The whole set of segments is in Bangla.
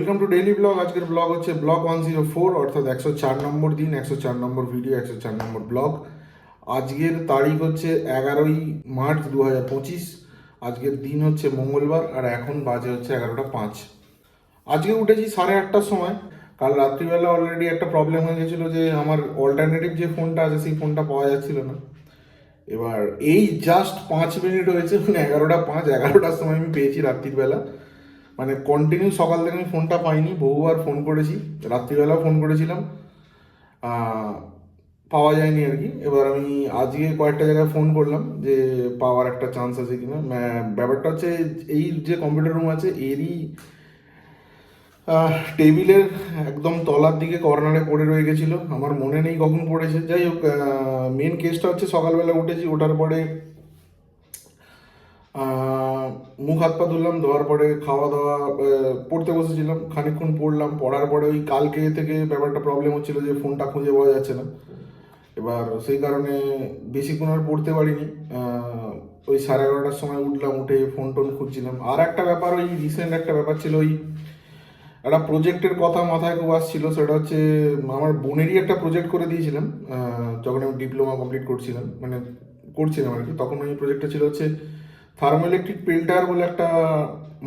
Welcome to daily blog. আজকের ব্লগ হচ্ছে ব্লগ 104, অর্থাৎ 104 নম্বর দিন, 104 নম্বর ভিডিও, 104 নম্বর ব্লগ। আজকের তারিখ হচ্ছে 11ই মার্চ 2025। আজকের দিন হচ্ছে মঙ্গলবার, আর এখন বাজে হচ্ছে 11টা 5। আজকে উঠেছি 8:30টার সময়। কাল রাত্রিবেলা অলরেডি একটা প্রবলেম হয়ে গেছিলো যে আমার অল্টারনেটিভ যে ফোনটা আছে সেই ফোনটা পাওয়া যাচ্ছিল না। এবার এই জাস্ট 5 মিনিট হয়েছে, মানে 11টা 5, 11টার সময় আমি পেয়েছি রাত্রিবেলা। মানে কন্টিনিউ সকাল থেকে আমি ফোনটা পাইনি, বহুবার ফোন করেছি, রাত্রিবেলাও ফোন করেছিলাম, পাওয়া যায়নি আর কি। এবার আমি আজকে কয়েকটা জায়গায় ফোন করলাম যে পাওয়ার একটা চান্স আছে কিনা। ব্যাপারটা হচ্ছে এই যে কম্পিউটার রুম আছে এরই টেবিলের একদম তলার দিকে কর্নারে পড়ে রয়ে গেছিলো, আমার মনে নেই কখন পড়েছে। যাই হোক, মেন কেসটা হচ্ছে সকালবেলা উঠেছি, ওঠার পরে মুখ হাত পা ধুলাম, ধোয়ার পরে খাওয়া দাওয়া, পড়তে বসেছিলাম, খানিকক্ষণ পড়লাম। পড়ার পরে ওই কালকে থেকে ব্যাপারটা প্রবলেম হচ্ছিলো যে ফোনটা খুঁজে পাওয়া যাচ্ছে না। এবার সেই কারণে বেশিক্ষণ আর পড়তে পারিনি। ওই 11:30টার সময় উঠলাম, উঠে ফোন টোন খুঁজছিলাম। আর একটা ব্যাপার, ওই রিসেন্ট একটা ব্যাপার ছিল, ওই একটা প্রজেক্টের কথা মাথায় খুব আসছিল। সেটা হচ্ছে আমার বোনেরই একটা প্রজেক্ট করে দিয়েছিলাম যখন আমি ডিপ্লোমা কমপ্লিট করছিলাম আর কি। তখন ওই প্রজেক্টটা ছিল হচ্ছে থার্মোইলেকট্রিক ফিল্টার বলে একটা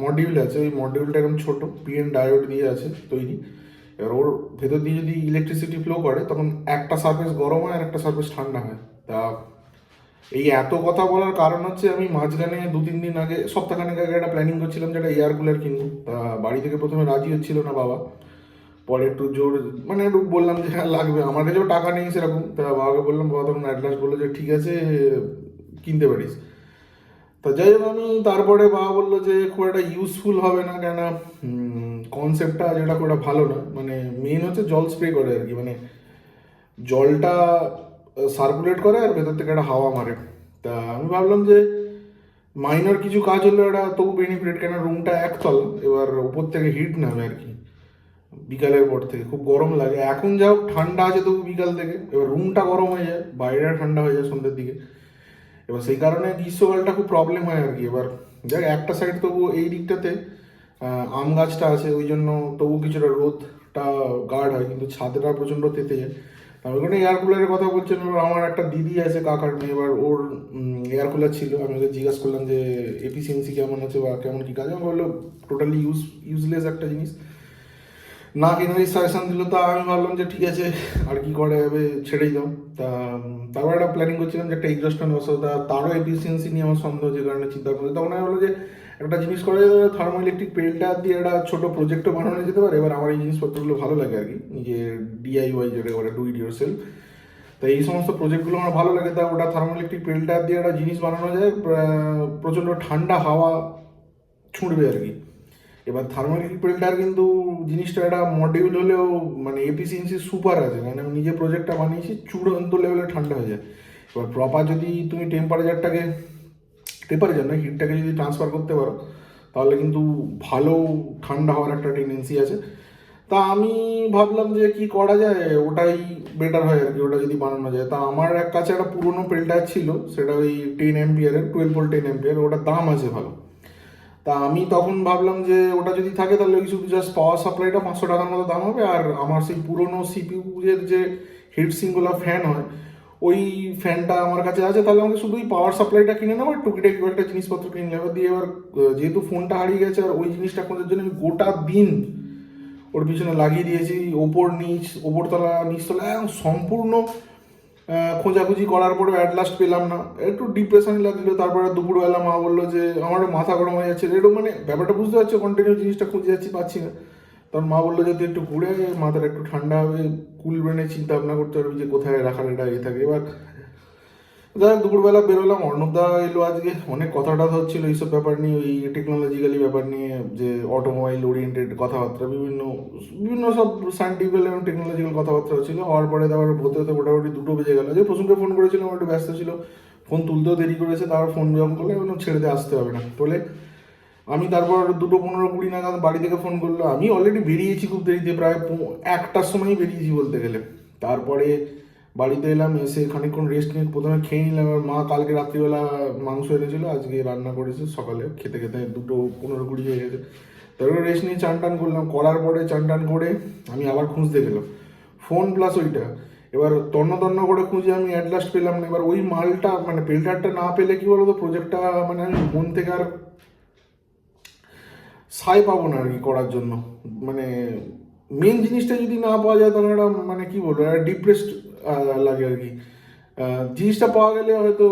মডিউল আছে। ওই মডিউলটা এরকম ছোটো পিএন ডায়োড দিয়ে আছে তৈরি। এবার ওর ভেতর দিয়ে যদি ইলেকট্রিসিটি ফ্লো করে তখন একটা সারফেস গরম হয় আর একটা সারফেস ঠান্ডা হয়। তা এই এত কথা বলার কারণ হচ্ছে আমি মাঝখানে 2-3 দিন আগে, সপ্তাহখানেক আগে একটা প্ল্যানিং করছিলাম যে একটা এয়ার কুলার কিনবো। তা বাড়ি থেকে প্রথমে রাজি হচ্ছিল না বাবা, পরে একটু জোর মানে একটু বললাম যে হ্যাঁ লাগবে, আমার কাছেও টাকা নেই সেরকম। তা বাবাকে বললাম, বাবা তখন অ্যাডভান্স বললো যে ঠিক আছে কিনতে পারিস। তা যাই হোক, আমি তারপরে বাবা বললো যে খুব একটা ইউজফুল হবে না, কেন কনসেপ্টটা যেটা খুব একটা ভালো না। মানে মেন হচ্ছে জল স্প্রে করে আর কি, মানে জলটা সার্কুলেট করে আর ভেতর থেকে একটা হাওয়া মারে। তা আমি ভাবলাম যে মাইনর কিছু কাজ হলে এটা তবু বেনিফিট, কেন রুমটা একতলা, এবার উপর থেকে হিট নামে আর কি। বিকালের পর থেকে খুব গরম লাগে, এখন যাও ঠান্ডা আছে তবু বিকাল থেকে এবার রুমটা গরম হয়ে যায়, বাইরে ঠান্ডা হয়ে যায় সন্ধ্যের দিকে। এবার সেই কারণে গ্রীষ্মকালটা খুব প্রবলেম হয় আর কি। এবার যাক একটা সাইড তবু এই দিকটাতে আম গাছটা আছে, ওই জন্য তবু কিছুটা রোদটা গার্ড হয়, কিন্তু ছাদটা প্রচণ্ড তেতে যায়। আমি ওখানে এয়ার কুলারের কথা বলছিলাম। এবার আমার একটা দিদি আছে, কাকার মেয়ে, এবার ওর এয়ার কুলার ছিল। আমি ওকে জিজ্ঞাসা করলাম যে এফিসিয়েন্সি কেমন আছে বা কেমন কী কাজ। আমি বললো টোটালি ইউজলেস একটা জিনিস, না কেনারই সাজেশন দিল। তা আমি ভাবলাম যে ঠিক আছে আর কি করা যাবে, ছেড়েই দাও। তা তারপর একটা প্ল্যানিং করছিলাম যে একটা এক্সস্ট ফ্যান বসাবো। তারও এফিসিয়েন্সি নিয়ে আমার সন্দেহ, যে কারণে চিন্তা করছি। তখন আমি বললো যে একটা জিনিস করা যেতে পারে, থার্মো ইলেকট্রিক পেলটা দিয়ে একটা ছোটো প্রজেক্টও বানানো যেতে পারে। এবার আমার এই জিনিসপত্রগুলো ভালো লাগে আর কি, নিজে ডিআইওয়াই যেটা বলে, ডু ইট ইউর সেলফ। তো এই সমস্ত প্রজেক্টগুলো আমার ভালো লাগে। তা ওটা থার্মো ইলেকট্রিক পেলটা দিয়ে একটা জিনিস বানানো যায়, প্রচণ্ড ঠান্ডা হাওয়া ছুঁড়বে আর কি। এবার থার্মাল ফিল্টার কিন্তু জিনিসটা একটা মডিউল হলেও মানে এফিসিয়েন্সি সুপার আছে, মানে আমি নিজে প্রজেক্টটা বানিয়েছি, চূড়ান্ত লেভেলে ঠান্ডা হয়ে যায়। এবার প্রপার যদি তুমি টেম্পারেচার না হিটটাকে যদি ট্রান্সফার করতে পারো, তাহলে কিন্তু ভালো ঠান্ডা হওয়ার একটা টেন্ডেন্সি আছে। তা আমি ভাবলাম যে কি করা যায়, ওটাই বেটার হয় আর কি, ওটা যদি বানানো যায়। তা আমার এক কাছে একটা পুরোনো পেল্টার ছিল, সেটা ওই 10 অ্যাম্পিয়ারের, 12 ভোল্ট 10 অ্যাম্পিয়ার, ওটার দাম আছে ভালো। তা আমি তখন ভাবলাম যে ওটা যদি থাকে তাহলে ওই শুধু জাস্ট পাওয়ার সাপ্লাইটা 500 টাকার মতো দাম হবে, আর আমার সেই পুরোনো সিপিইউ এর যে হিট সিঙ্কগুলো ফ্যান হয়, ওই ফ্যানটা আমার কাছে আছে। তাহলে আমাকে শুধু ওই পাওয়ার সাপ্লাইটা কিনে নেবো, টুকিটাকি একটা জিনিসপত্র কিনে নেবো দিয়ে। এবার যেহেতু ফোনটা হারিয়ে গেছে, আর ওই জিনিসটা খোঁজার জন্য আমি গোটা দিন ওর পিছনে লাগিয়ে দিয়েছি, ওপর নিচ, ওপরতলা নিচতলা সম্পূর্ণ খোঁজাখুঁজি করার পরে অ্যাট লাস্ট পেলাম না, একটু ডিপ্রেশন লাগছিল। তারপরে দুপুরবেলা মা বললো যে আমারও মাথা গরম হয়ে যাচ্ছে, একটু মানে ব্যাপারটা বুঝতে পারছো, কন্টিনিউ জিনিসটা খুঁজে যাচ্ছি, পাচ্ছি না। তখন মা বললো যে তুই একটু ঘুরে মাথাটা একটু ঠান্ডা হবে, কুল ব্রেনে চিন্তা ভাবনা করতে পারবি যে কোথায় রাখার এটা থাকে। এবার যাই হোক, দুপুরবেলা বেরোলাম, অর্ণবদা এলো আজকে, অনেক কথা টথা হচ্ছিলো এইসব ব্যাপার নিয়ে, ওই টেকনোলজিক্যালি ব্যাপার নিয়ে, যে অটোমোবাইল ওরিয়েন্টেড কথাবার্তা, বিভিন্ন বিভিন্ন সব সায়েন্টিফিক্যাল এবং টেকনোলজিক্যাল কথাবার্তা হচ্ছিল। হওয়ার পরে তারপর হতে হতে মোটামুটি 2টো বেজে গেল। যে প্রসঙ্গে ফোন করেছিলাম, একটু ব্যস্ত ছিল, ফোন তুলতেও দেরি করেছে। তারপর ফোন যখন করলে এবং ছেড়ে দিয়ে আসতে হবে না বলে আমি তারপর 2:15-20 নাগাদ বাড়ি থেকে ফোন করলো। আমি অলরেডি বেরিয়েছি খুব দেরিতে, প্রায় 1টার সময়ই বেরিয়েছি বলতে গেলে। তারপরে বাড়িতে এলাম, এসে খানিকক্ষণ রেস্ট নিয়ে প্রথমে খেয়ে নিলাম। এবার মা কালকে রাত্রিবেলা মাংস এনেছিল, আজকে রান্না করেছে সকালে, খেতে খেতে 2:15-20 হয়ে গেছে। তারপরে রেস্ট নিয়ে চান টান করলাম, করার পরে চান টান করে আমি আবার খুঁজতে গেলাম ফোন প্লাস ওইটা। এবার তন্ন তন্ন করে খুঁজে আমি অ্যাট লাস্ট পেলাম না। এবার ওই মালটা মানে পেল্টারটা না পেলে কি বলতো প্রজেক্টটা মানে আমি মন থেকে আর সায় পাবো না আর কি করার জন্য। মানে মেন জিনিসটা যদি না পাওয়া যায় তখন একটা মানে কি বলবো একটা ডিপ্রেসড লাগে আর কি। জিনিসটা পাওয়া গেলে হয়তো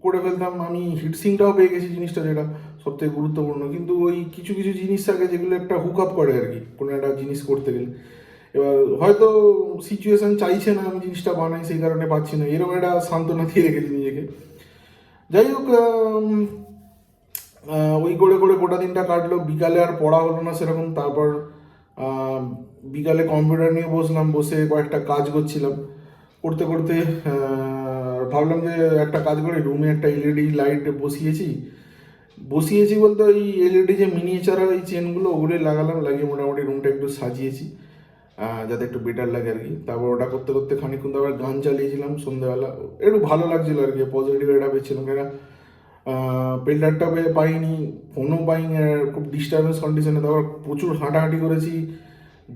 করে ফেলতাম। আমি হিটসিংটাও পেয়ে গেছি জিনিসটা, যেটা সবথেকে গুরুত্বপূর্ণ। কিন্তু ওই কিছু কিছু জিনিস থাকে যেগুলো একটা হুক আপ করে আর কি কোনো একটা জিনিস করতে গেলে। এবার হয়তো সিচুয়েশন চাইছে না আমি জিনিসটা বানাই, সেই কারণে পাচ্ছি না, এরকম একটা সান্ত্বনা দিয়ে রেখেছি নিজেকে। যাই হোক, ওই করে করে গোটা দিনটা কাটলো। বিকালে আর পড়া হলো না সেরকম। তারপর বিকালে কম্পিউটার নিয়ে বসলাম, বসে কয়েকটা কাজ করছিলাম। করতে করতে ভাবলাম যে একটা কাজ করি, রুমে একটা এলইডি লাইট বসিয়েছি বলতে ওই এলইডি যে মিনিয়েচার ওই চেনগুলো ওগুলোই লাগালাম, লাগিয়ে মোটামুটি রুমটা একটু সাজিয়েছি যাতে একটু বেটার লাগে আর কি। তারপর ওটা করতে করতে খানিকক্ষণ তারপর গান চালিয়েছিলাম সন্ধ্যাবেলা, একটু ভালো লাগছিল আর কি, পজিটিভ এটা পেয়েছিলাম। কেন পেল্টারটা পাইনি, ফোনও পাইনি, আর খুব ডিস্টারবেন্স কন্ডিশনে। তারপর প্রচুর হাঁটাহাঁটি করেছি,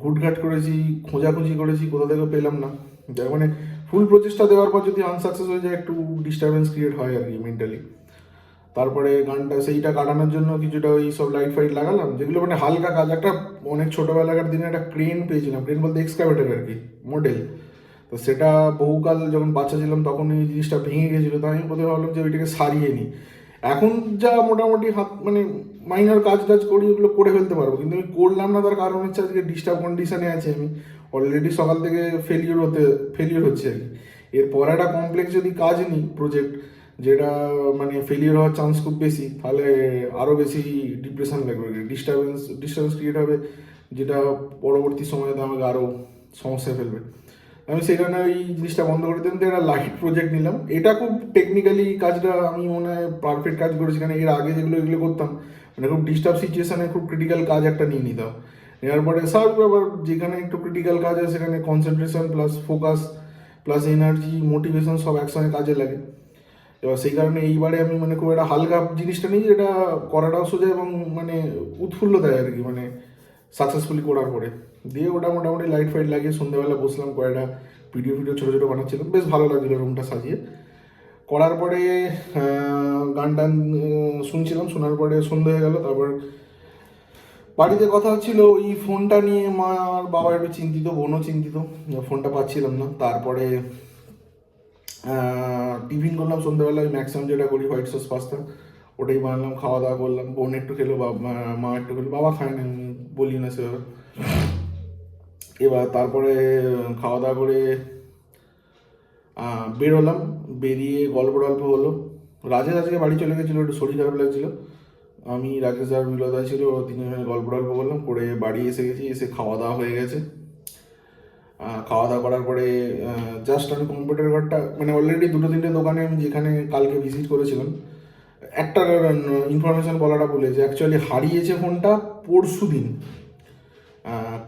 ঘুটঘাট করেছি, খোঁজাখুঁজি করেছি, কোথা থেকে পেলাম না। যার মানে ফুল প্রচেষ্টা দেওয়ার পর যদি আনসাকসেস হয়ে যায় একটু ডিস্টারবেন্স ক্রিয়েট হয় আর কি মেন্টালি। তারপরে গানটা সেইটা কাটানোর জন্য কিছুটা ওই সব লাইট ফাইট লাগালাম, যেগুলো মানে হালকা কাজ। একটা অনেক ছোটোবেলাকার দিনে একটা ক্রেন পেয়েছিলাম, ক্রেন বলতে এক্সকাভেটার আর কি মডেল। তো সেটা বহুকাল যখন বাচ্চা ছিলাম তখন এই জিনিসটা ভেঙে গেছিলো। তো আমি প্রথমে ভাবলাম যে ওইটাকে সারিয়ে নিই। এখন যা মোটামুটি হাত মানে মাইনর কাজ টাজ করি ওগুলো করে ফেলতে পারবো, কিন্তু আমি করলাম না। তার কারণ হচ্ছে আজকে ডিস্টার্ব কন্ডিশনে আছি আমি, অলরেডি সকাল থেকে ফেলিওর হচ্ছে আর কি। এরপর একটা কমপ্লেক্স যদি কাজ নিই প্রজেক্ট, যেটা মানে ফেলিওর হওয়ার চান্স খুব বেশি, তাহলে আরও বেশি ডিপ্রেশন লাগবে, ডিস্টার্বেন্স ক্রিয়েট হবে, যেটা পরবর্তী সময়ে তো আমাকে আরও সমস্যায় ফেলবে। আমি সেই কারণে ওই জিনিসটা বন্ধ করে দিলাম। তো একটা লাইট প্রজেক্ট নিলাম। এটা খুব টেকনিক্যালি কাজটা আমি মনে হয় পারফেক্ট কাজ করেছি, কারণ এর আগে যেগুলো এগুলো করতাম মানে খুব ডিস্টার্ব সিচুয়েশানে খুব ক্রিটিক্যাল কাজ একটা নিয়ে নিতাম। নেওয়ার পরে সব ব্যাপার যেখানে একটু ক্রিটিক্যাল কাজ হয় সেখানে concentration plus focus plus energy motivation সব একসঙ্গে কাজে লাগে। এবার সেই কারণে এইবারে আমি মানে খুব একটা হালকা জিনিসটা নিই, যেটা করাটাও সোজা এবং মানে উৎফুল্ল দেয় আর কি, মানে সাকসেসফুলি করার পরে। দিয়ে ওটা মোটামুটি লাইট ফাইট লাগিয়ে সন্ধ্যাবেলা বসলাম, কয়েকটা ভিডিও ছোটো ছোটো বানাচ্ছিলাম, বেশ ভালো লাগছিলো রুমটা সাজিয়ে। করার পরে গান টান শুনছিলাম, শোনার পরে সন্ধ্যা হয়ে গেল। তারপর বাড়িতে কথা হচ্ছিল ওই ফোনটা নিয়ে, মা আর বাবা একটু চিন্তিত, বোনও চিন্তিত, ফোনটা পাচ্ছিলাম না। তারপরে টিফিন করলাম সন্ধ্যাবেলা, ওই ম্যাক্সিমাম যেটা করি হোয়াইট সস পাস্তা, ওটাই বানালাম, খাওয়া দাওয়া করলাম। বোন একটু খেলো, মা একটু খেলো, বাবা খায় না, আমি বলি না সেভাবে। এবার তারপরে খাওয়া দাওয়া করে বেরোলাম, বেরিয়ে গল্প টল্প হলো। রাজেশ আজকে বাড়ি চলে গেছিলো, একটু শরীর খারাপ লাগছিলো। আমি রাজেশ আর বিলদা ছিল, তিনজনে গল্প টল্প করলাম, করে বাড়ি এসে গেছি। এসে খাওয়া দাওয়া হয়ে গেছে। খাওয়া দাওয়া করার পরে জাস্ট আমি কম্পিউটার ঘরটা মানে অলরেডি দুটো তিনটে দোকানে আমি যেখানে কালকে ভিজিট করেছিলাম, একটা ইনফরমেশান বলাটা বলেছে, অ্যাকচুয়ালি হারিয়েছে ফোনটা পরশু দিন।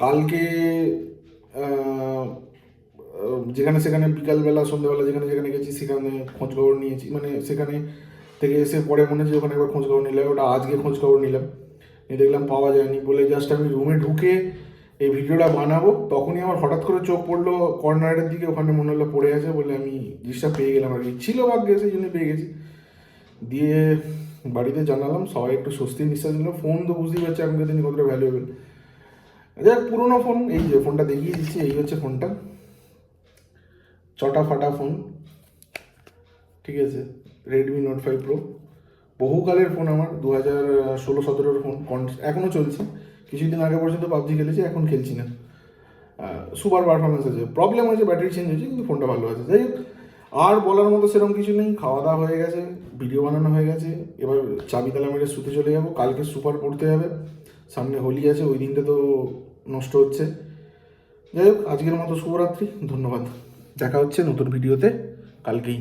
কালকে যেখানে সেখানে বিকালবেলা সন্ধ্যাবেলা যেখানে যেখানে গেছি সেখানে খোঁজখবর নিয়েছি, মানে সেখানে থেকে এসে পরে মনে হচ্ছে ওখানে একবার খোঁজখবর নিলাম। ওটা আজকে খোঁজখবর নিলাম, নিয়ে দেখলাম পাওয়া যায়নি। বলে জাস্ট আমি রুমে ঢুকে এই ভিডিওটা বানাবো, তখনই আমার হঠাৎ করে চোখ পড়লো কর্নারের দিকে, ওখানে মনে হলো পড়ে আছে। বলে আমি জিনিসটা পেয়ে গেলাম আর কি, ছিল ভাগ্যে, সেই জন্য পেয়ে গেছি। দিয়ে বাড়িতে জানালাম, সবাই একটু স্বস্তি নিঃশ্বাস নিল। ফোন তো বুঝতেই পারছি এখনকার দিনে কতটা ভ্যালুয়েবল। যাক, পুরোনো ফোন, এই যে ফোনটা দেখিয়ে দিচ্ছি, এই হচ্ছে ফোনটা, চটা ফাটা ফোন, ঠিক আছে, রেডমি নোট 5 প্রো। বহুকালের ফোন আমার, 2016-17 ফোন, এখনও চলছে। কিছুদিন আগে পর্যন্ত পাবজি খেলেছি, এখন খেলছি না। সুপার পারফরমেন্স আছে, প্রবলেম হয়েছে ব্যাটারি চেঞ্জ হয়েছে, কিন্তু ফোনটা ভালো আছে। যাই হোক, আর বলার মতো সেরকম কিছু নেই। খাওয়া দাওয়া হয়ে গেছে, ভিডিও বানানো হয়ে গেছে, এবার চাবি তালা মেরে শুতে চলে যাবো। কালকে সুপার পড়তে হবে, সামনে হোলি আছে, ওই দিনটা তো নষ্ট হচ্ছে। যাই হোক, আজকের মতো শুভরাত্রি, ধন্যবাদ। দেখা হচ্ছে নতুন ভিডিওতে কালকেই।